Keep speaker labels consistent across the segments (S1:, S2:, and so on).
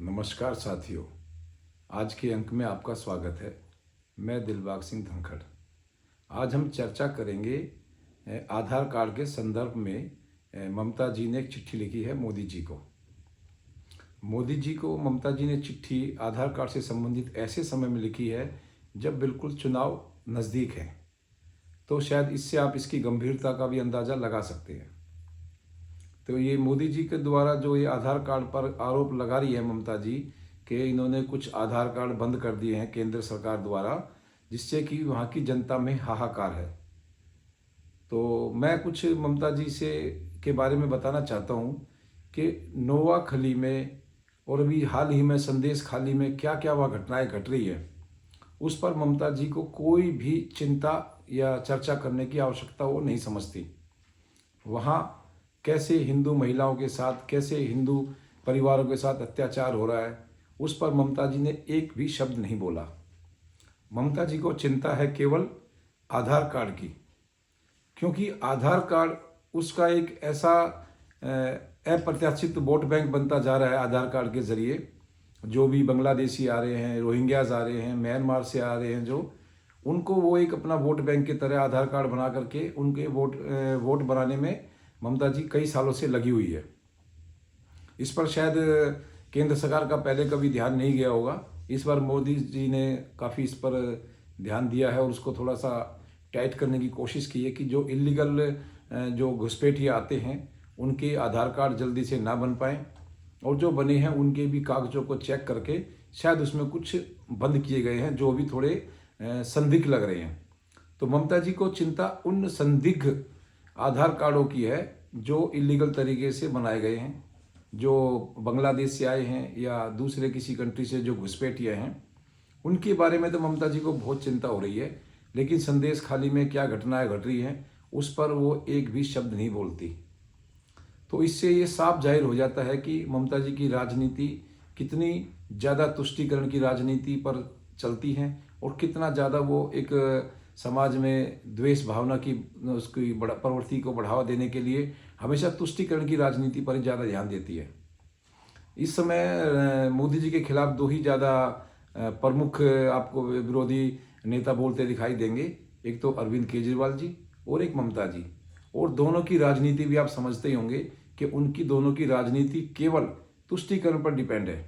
S1: नमस्कार साथियों। आज के अंक में आपका स्वागत है। मैं दिलबाग सिंह धनखड़। आज हम चर्चा करेंगे आधार कार्ड के संदर्भ में। ममता जी ने एक चिट्ठी लिखी है मोदी जी को। मोदी जी को ममता जी ने चिट्ठी आधार कार्ड से संबंधित ऐसे समय में लिखी है जब बिल्कुल चुनाव नज़दीक है, तो शायद इससे आप इसकी गंभीरता का भी अंदाज़ा लगा सकते हैं। तो ये मोदी जी के द्वारा जो ये आधार कार्ड पर आरोप लगा रही है ममता जी कि इन्होंने कुछ आधार कार्ड बंद कर दिए हैं केंद्र सरकार द्वारा, जिससे कि वहाँ की जनता में हाहाकार है। तो मैं कुछ ममता जी से के बारे में बताना चाहता हूँ कि नोआखली में और अभी हाल ही में संदेश खाली में क्या क्या वह घटनाएं घट रही है, उस पर ममता जी को कोई भी चिंता या चर्चा करने की आवश्यकता वो नहीं समझती। वहाँ कैसे हिंदू महिलाओं के साथ, कैसे हिंदू परिवारों के साथ अत्याचार हो रहा है, उस पर ममता जी ने एक भी शब्द नहीं बोला। ममता जी को चिंता है केवल आधार कार्ड की, क्योंकि आधार कार्ड उसका एक ऐसा अप्रत्याशित वोट बैंक बनता जा रहा है। आधार कार्ड के जरिए जो भी बांग्लादेशी आ रहे हैं, रोहिंग्याज आ रहे हैं, म्यांमार से आ रहे हैं, जो उनको वो एक अपना वोट बैंक की तरह आधार कार्ड बना करके उनके वोट बनाने में ममता जी कई सालों से लगी हुई है। इस पर शायद केंद्र सरकार का पहले कभी ध्यान नहीं गया होगा। इस बार मोदी जी ने काफ़ी इस पर ध्यान दिया है और उसको थोड़ा सा टाइट करने की कोशिश की है कि जो इलीगल जो घुसपैठिए आते हैं उनके आधार कार्ड जल्दी से ना बन पाएँ, और जो बने हैं उनके भी कागजों को चेक करके शायद उसमें कुछ बंद किए गए हैं जो भी थोड़े संदिग्ध लग रहे हैं। तो ममता जी को चिंता उन संदिग्ध आधार कार्डों की है जो इलीगल तरीके से बनाए गए हैं, जो बांग्लादेश से आए हैं या दूसरे किसी कंट्री से जो घुसपैठिए हैं, उनके बारे में तो ममता जी को बहुत चिंता हो रही है। लेकिन संदेश खाली में क्या घटनाएं घट रही हैं उस पर वो एक भी शब्द नहीं बोलती। तो इससे ये साफ जाहिर हो जाता है कि ममता जी की राजनीति कितनी ज़्यादा तुष्टीकरण की राजनीति पर चलती हैं और कितना ज़्यादा वो एक समाज में द्वेष भावना की उसकी प्रवृत्ति को बढ़ावा देने के लिए हमेशा तुष्टीकरण की राजनीति पर ज़्यादा ध्यान देती है। इस समय मोदी जी के खिलाफ दो ही ज़्यादा प्रमुख आपको विरोधी नेता बोलते दिखाई देंगे, एक तो अरविंद केजरीवाल जी और एक ममता जी। और दोनों की राजनीति भी आप समझते ही होंगे कि उनकी दोनों की राजनीति केवल तुष्टीकरण पर डिपेंड है।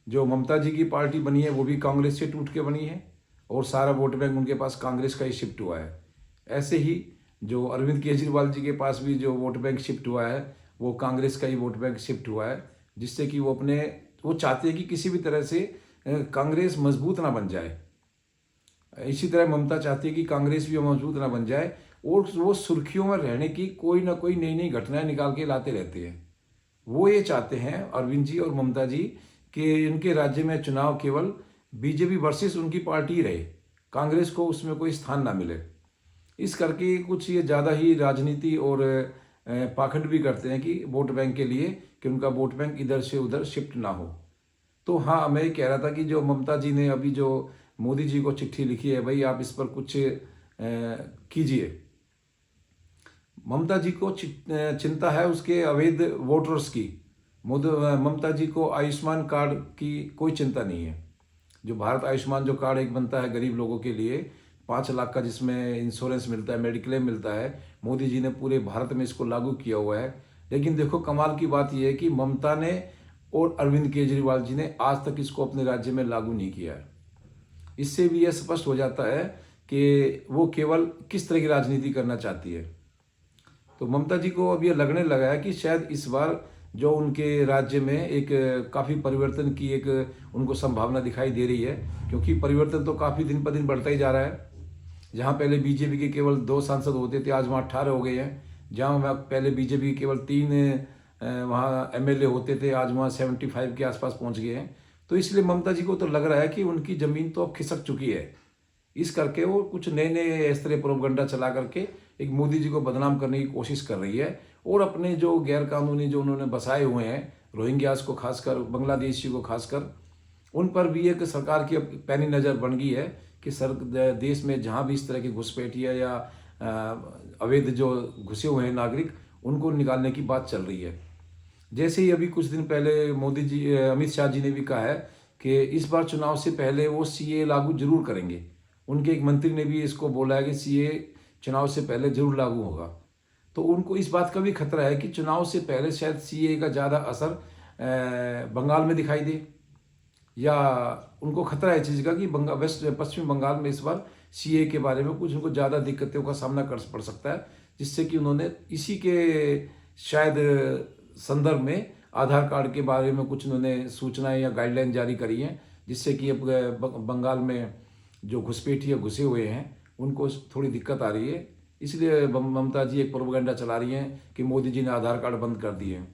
S1: जो ममता जी की पार्टी बनी है वो भी कांग्रेस से टूट के बनी है और सारा वोट बैंक उनके पास कांग्रेस का ही शिफ्ट हुआ है। ऐसे ही जो अरविंद केजरीवाल जी के पास भी जो वोट बैंक शिफ्ट हुआ है वो कांग्रेस का ही वोट बैंक शिफ्ट हुआ है, जिससे कि वो चाहते हैं कि किसी भी तरह से कांग्रेस मजबूत ना बन जाए। इसी तरह ममता चाहती है कि कांग्रेस भी मजबूत ना बन जाए और वो सुर्खियों में रहने की कोई ना कोई नई नई घटनाएं निकाल के लाते रहते हैं। वो ये चाहते हैं अरविंद जी और ममता जी कि इनके राज्य में चुनाव केवल बीजेपी वर्सेस उनकी पार्टी रहे, कांग्रेस को उसमें कोई स्थान ना मिले। इस करके कुछ ये ज़्यादा ही राजनीति और पाखंड भी करते हैं कि वोट बैंक के लिए कि उनका वोट बैंक इधर से उधर शिफ्ट ना हो। तो हाँ, मैं ये कह रहा था कि जो ममता जी ने अभी जो मोदी जी को चिट्ठी लिखी है, भाई आप इस पर कुछ कीजिए। ममता जी को चिंता है उसके अवैध वोटर्स की। ममता जी को आयुष्मान कार्ड की कोई चिंता नहीं है। जो भारत आयुष्मान जो कार्ड एक बनता है गरीब लोगों के लिए 5 लाख का, जिसमें इंश्योरेंस मिलता है, मेडिक्लेम मिलता है, मोदी जी ने पूरे भारत में इसको लागू किया हुआ है। लेकिन देखो कमाल की बात यह है कि ममता ने और अरविंद केजरीवाल जी ने आज तक इसको अपने राज्य में लागू नहीं किया है। इससे भी यह स्पष्ट हो जाता है कि वो केवल किस तरह की राजनीति करना चाहती है। तो ममता जी को अब ये लगने लगा है कि शायद इस बार जो उनके राज्य में एक काफ़ी परिवर्तन की एक उनको संभावना दिखाई दे रही है, क्योंकि परिवर्तन तो काफ़ी दिन पर दिन बढ़ता ही जा रहा है। जहाँ पहले बीजेपी के केवल 2 सांसद होते थे, आज वहाँ 18 हो गए हैं। जहाँ वहाँ पहले बीजेपी के केवल 3 वहाँ एमएलए होते थे, आज वहाँ 75 के आसपास पहुँच गए हैं। तो इसलिए ममता जी को तो लग रहा है कि उनकी ज़मीन तो अब खिसक चुकी है। इस करके वो कुछ नए नए इस तरह प्रोपगंडा चला करके एक मोदी जी को बदनाम करने की कोशिश कर रही है और अपने जो गैर कानूनी जो उन्होंने बसाए हुए हैं, रोहिंग्यास को खासकर, बांग्लादेशी को खासकर, उन पर भी एक सरकार की पैनी नज़र बन गई है कि देश में जहाँ भी इस तरह की घुसपैठियाँ या अवैध जो घुसे हुए हैं नागरिक, उनको निकालने की बात चल रही है। जैसे ही अभी कुछ दिन पहले मोदी जी अमित शाह जी ने भी कहा है कि इस बार चुनाव से पहले वो सीए लागू जरूर करेंगे। उनके एक मंत्री ने भी इसको बोला है कि सीए चुनाव से पहले जरूर लागू होगा। तो उनको इस बात का भी खतरा है कि चुनाव से पहले शायद सीए का ज़्यादा असर बंगाल में दिखाई दे, या उनको खतरा है इस चीज़ का कि पश्चिमी बंगाल में इस बार सीए के बारे में कुछ उनको ज़्यादा दिक्कतों का सामना कर पड़ सकता है, जिससे कि उन्होंने इसी के शायद संदर्भ में आधार कार्ड के बारे में कुछ उन्होंने सूचनाएं या गाइडलाइन जारी करी हैं, जिससे कि अब बंगाल में जो घुसपैठिए घुसे हुए हैं उनको थोड़ी दिक्कत आ रही है। इसलिए ममता जी एक प्रोपेगेंडा चला रही हैं कि मोदी जी ने आधार कार्ड बंद कर दिए हैं,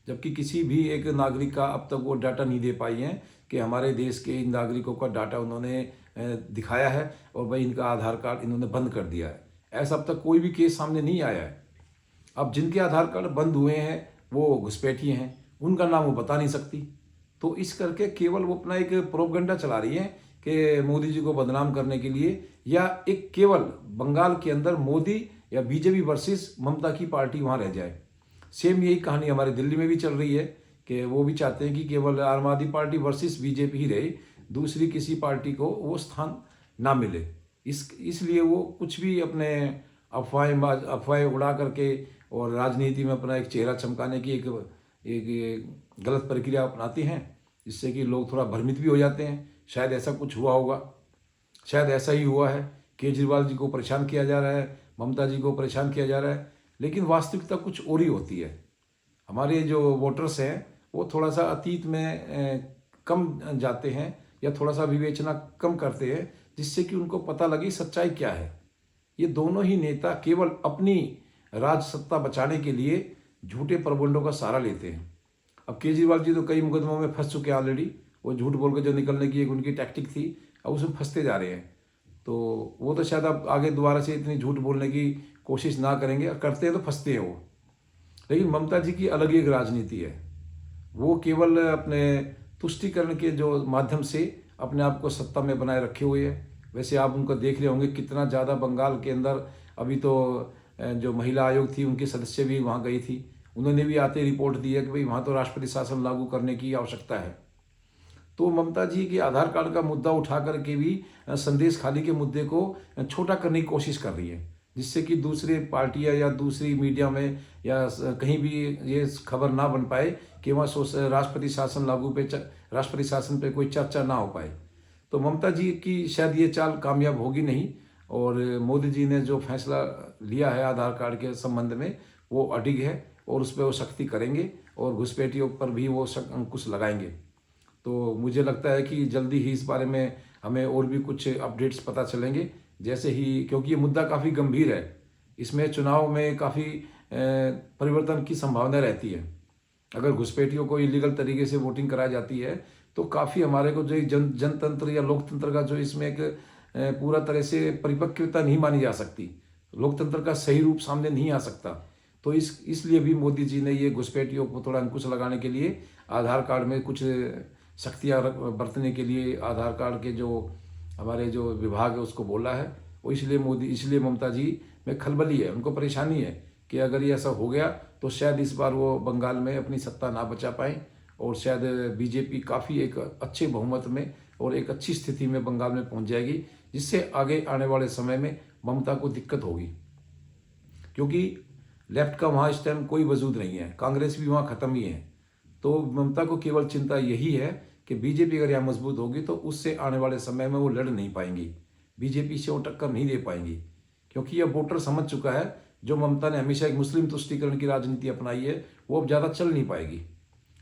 S1: जबकि किसी भी एक नागरिक का अब तक वो डाटा नहीं दे पाई हैं कि हमारे देश के इन नागरिकों का डाटा उन्होंने दिखाया है और भाई इनका आधार कार्ड इन्होंने बंद कर दिया है। ऐसा अब तक कोई भी केस सामने नहीं आया है। अब जिनके आधार कार्ड बंद हुए हैं वो घुसपैठिए हैं, उनका नाम वो बता नहीं सकती। तो इस करके केवल वो अपना एक प्रोपेगेंडा चला रही है कि मोदी जी को बदनाम करने के लिए, या एक केवल बंगाल के अंदर मोदी या बीजेपी वर्सेस ममता की पार्टी वहाँ रह जाए। सेम यही कहानी हमारे दिल्ली में भी चल रही है कि वो भी चाहते हैं कि केवल आम आदमी पार्टी वर्सेस बीजेपी ही रहे, दूसरी किसी पार्टी को वो स्थान ना मिले। इसलिए वो कुछ भी अपने अफवाहें उड़ा करके और राजनीति में अपना एक चेहरा चमकाने की एक गलत प्रक्रिया अपनाते हैं, जिससे कि लोग थोड़ा भ्रमित भी हो जाते हैं। शायद ऐसा कुछ हुआ होगा, शायद ऐसा ही हुआ है, केजरीवाल जी को परेशान किया जा रहा है, ममता जी को परेशान किया जा रहा है, लेकिन वास्तविकता कुछ और ही होती है। हमारे जो वोटर्स हैं वो थोड़ा सा अतीत में कम जाते हैं या थोड़ा सा विवेचना कम करते हैं, जिससे कि उनको पता लगे सच्चाई क्या है। ये दोनों ही नेता केवल अपनी राज सत्ता बचाने के लिए झूठे प्रबंधों का सहारा लेते हैं। अब केजरीवाल जी तो कई मुकदमों में फंस चुके हैं ऑलरेडी, वो झूठ बोल के जो निकलने की एक उनकी टैक्टिक थी, अब उसमें फंसते जा रहे हैं। तो वो तो शायद अब आगे दोबारा से इतनी झूठ बोलने की कोशिश ना करेंगे, और करते हैं तो फंसते हैं वो। लेकिन ममता जी की अलग ही एक राजनीति है। वो केवल अपने तुष्टीकरण के जो माध्यम से अपने आप को सत्ता में बनाए रखे हुए हैं। वैसे आप उनको देख रहे होंगे कितना ज़्यादा बंगाल के अंदर अभी तो जो महिला आयोग थी उनके सदस्य भी वहाँ गई थी, उन्होंने भी आते रिपोर्ट दी है कि भाई वहाँ तो राष्ट्रपति शासन लागू करने की आवश्यकता है। तो ममता जी के आधार कार्ड का मुद्दा उठा करके भी संदेश खाली के मुद्दे को छोटा करने की कोशिश कर रही है, जिससे कि दूसरी पार्टियां या दूसरी मीडिया में या कहीं भी ये खबर ना बन पाए कि वहाँ राष्ट्रपति शासन राष्ट्रपति शासन पे कोई चर्चा ना हो पाए। तो ममता जी की शायद ये चाल कामयाब होगी नहीं, और मोदी जी ने जो फैसला लिया है आधार कार्ड के संबंध में वो अडिग है, और उस पर वो सख्ती करेंगे और घुसपैठियों पर भी वो अंकुश लगाएंगे। तो मुझे लगता है कि जल्दी ही इस बारे में हमें और भी कुछ अपडेट्स पता चलेंगे, जैसे ही, क्योंकि ये मुद्दा काफ़ी गंभीर है। इसमें चुनाव में काफ़ी परिवर्तन की संभावना रहती है। अगर घुसपैठियों को इलीगल तरीके से वोटिंग कराई जाती है तो काफ़ी हमारे को जो जनतंत्र या लोकतंत्र का जो इसमें एक पूरा तरह से परिपक्वता नहीं मानी जा सकती, लोकतंत्र का सही रूप सामने नहीं आ सकता। तो इसलिए भी मोदी जी ने ये घुसपैठियों को थोड़ा अंकुश लगाने के लिए आधार कार्ड में कुछ सख्तियाँ बरतने के लिए आधार कार्ड के जो हमारे जो विभाग है उसको बोला है। वो इसलिए ममता जी में खलबली है, उनको परेशानी है कि अगर ये ऐसा हो गया तो शायद इस बार वो बंगाल में अपनी सत्ता ना बचा पाए, और शायद बीजेपी काफ़ी एक अच्छे बहुमत में और एक अच्छी स्थिति में बंगाल में पहुंच जाएगी, जिससे आगे आने वाले समय में ममता को दिक्कत होगी। क्योंकि लेफ्ट का वहाँ इस टाइम कोई वजूद नहीं है, कांग्रेस भी वहाँ ख़त्म ही है। तो ममता को केवल चिंता यही है कि बीजेपी अगर यहाँ मजबूत होगी तो उससे आने वाले समय में वो लड़ नहीं पाएंगी, बीजेपी से वो टक्कर नहीं दे पाएंगी। क्योंकि यह वोटर समझ चुका है जो ममता ने हमेशा एक मुस्लिम तुष्टीकरण की राजनीति अपनाई है वो अब ज़्यादा चल नहीं पाएगी।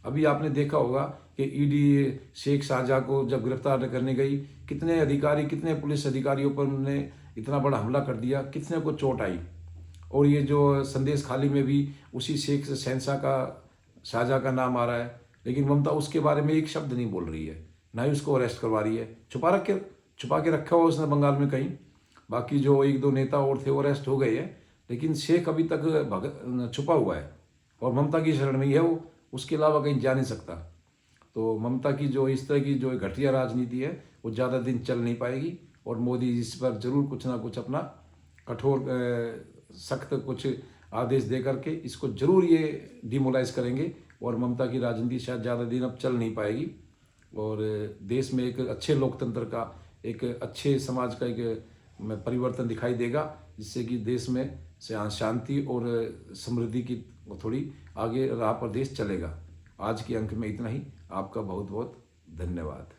S1: अभी आपने देखा होगा कि ईडी शेख शाहजहाँ को जब गिरफ्तार करने गई, कितने पुलिस अधिकारियों पर उन्होंने इतना बड़ा हमला कर दिया, कितने को चोट आई। और ये जो संदेश खाली में भी उसी शेख शाहजहाँ का नाम आ रहा है, लेकिन ममता उसके बारे में एक शब्द नहीं बोल रही है, ना ही उसको अरेस्ट करवा रही है। छुपा के रखा हुआ उसने बंगाल में कहीं। बाकी जो एक दो नेता और थे वो अरेस्ट हो गए हैं, लेकिन शेख अभी तक छुपा हुआ है और ममता की शरण में ही है वो, उसके अलावा कहीं जा नहीं सकता। तो ममता की जो इस तरह की जो घटिया राजनीति है वो ज़्यादा दिन चल नहीं पाएगी, और मोदी इस पर जरूर कुछ ना कुछ अपना कठोर सख्त कुछ आदेश दे करके इसको जरूर ये डिमोलाइज करेंगे और ममता की राजनीति शायद ज़्यादा दिन अब चल नहीं पाएगी और देश में एक अच्छे लोकतंत्र का, एक अच्छे समाज का एक परिवर्तन दिखाई देगा, जिससे कि देश में शांति और समृद्धि की थोड़ी आगे राह पर देश चलेगा। आज के अंक में इतना ही। आपका बहुत बहुत धन्यवाद।